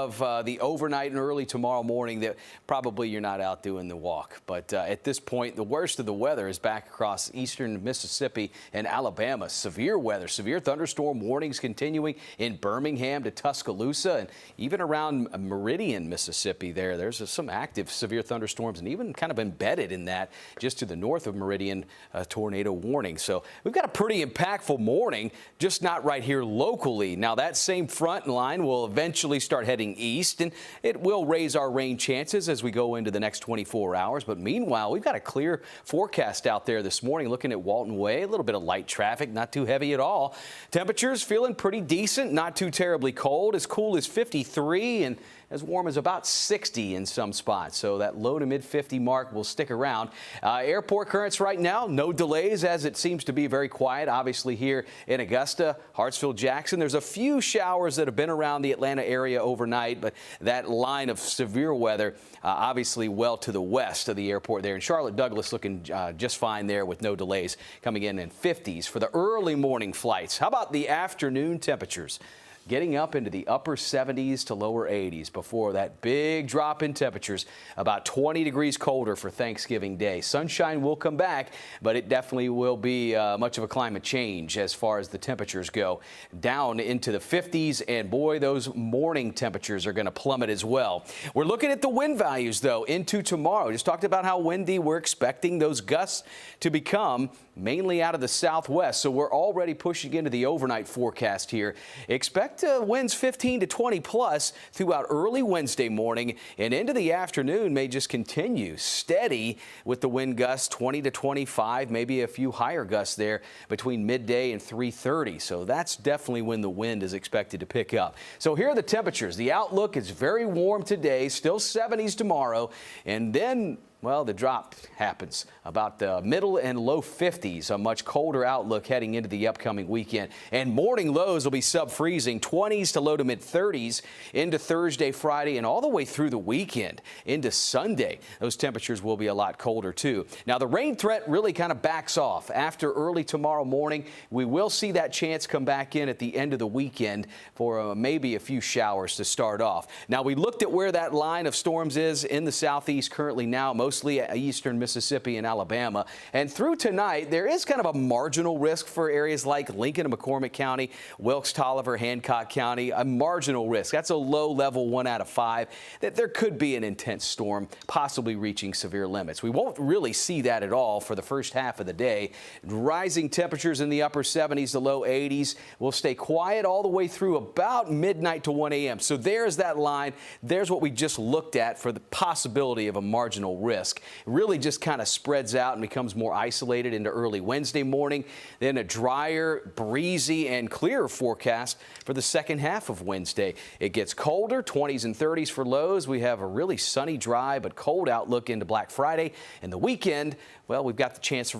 Of the overnight and early tomorrow morning that probably you're not out doing the walk. But at this point, the worst of the weather is back across eastern Mississippi and Alabama. Severe weather, severe thunderstorm warnings continuing in Birmingham to Tuscaloosa and even around Meridian, Mississippi. There's some active severe thunderstorms and even kind of embedded in that just to the north of Meridian, tornado warning. So we've got a pretty impactful morning, just not right here locally. Now that same front line will eventually start heading east, and it will raise our rain chances as we go into the next 24 hours. But meanwhile, we've got a clear forecast out there this morning. Looking at Walton Way, a little bit of light traffic, not too heavy at all. Temperatures feeling pretty decent, not too terribly cold, as cool as 53 and as warm as about 60 in some spots. So that low to mid 50 mark will stick around. Airport currents right now, no delays, as it seems to be very quiet, obviously here in Augusta, Hartsville, Jackson. There's a few showers that have been around the Atlanta area overnight, but that line of severe weather obviously well to the west of the airport there. And Charlotte Douglas looking just fine there with no delays, coming in 50s for the early morning flights. How about the afternoon temperatures? Getting up into the upper 70s to lower 80s before that big drop in temperatures, about 20 degrees colder for Thanksgiving Day. Sunshine will come back, but it definitely will be much of a climate change as far as the temperatures go. Down into the 50s, and boy, those morning temperatures are going to plummet as well. We're looking at the wind values, though, into tomorrow. Just talked about how windy we're expecting those gusts to become, mainly out of the southwest. So we're already pushing into the overnight forecast here. Expect winds 15 to 20 plus throughout early Wednesday morning, and into the afternoon may just continue steady with the wind gusts 20 to 25, maybe a few higher gusts there between midday and 3:30. So that's definitely when the wind is expected to pick up. So here are the temperatures. The outlook is very warm today, still 70s tomorrow, and then, well, the drop happens about the middle and low 50s, a much colder outlook heading into the upcoming weekend. And morning lows will be sub-freezing, 20s to low to mid 30s into Thursday, Friday, and all the way through the weekend into Sunday. Those temperatures will be a lot colder too. Now the rain threat really kind of backs off after early tomorrow morning. We will see that chance come back in at the end of the weekend for maybe a few showers to start off. Now we looked at where that line of storms is in the southeast currently now, mostly eastern Mississippi and Alabama. And through tonight, there is kind of a marginal risk for areas like Lincoln and McCormick County, Wilkes, Tolliver, Hancock County, a marginal risk. That's a low level 1 out of 5 that there could be an intense storm, possibly reaching severe limits. We won't really see that at all for the first half of the day. Rising temperatures in the upper 70s to low 80s will stay quiet all the way through about midnight to 1 a.m. So there's that line. There's what we just looked at for the possibility of a marginal risk. It really just kind of spreads out and becomes more isolated into early Wednesday morning. Then a drier, breezy, and clearer forecast for the second half of Wednesday. It gets colder, 20s and 30s for lows. We have a really sunny, dry, but cold outlook into Black Friday. And the weekend, well, we've got the chance of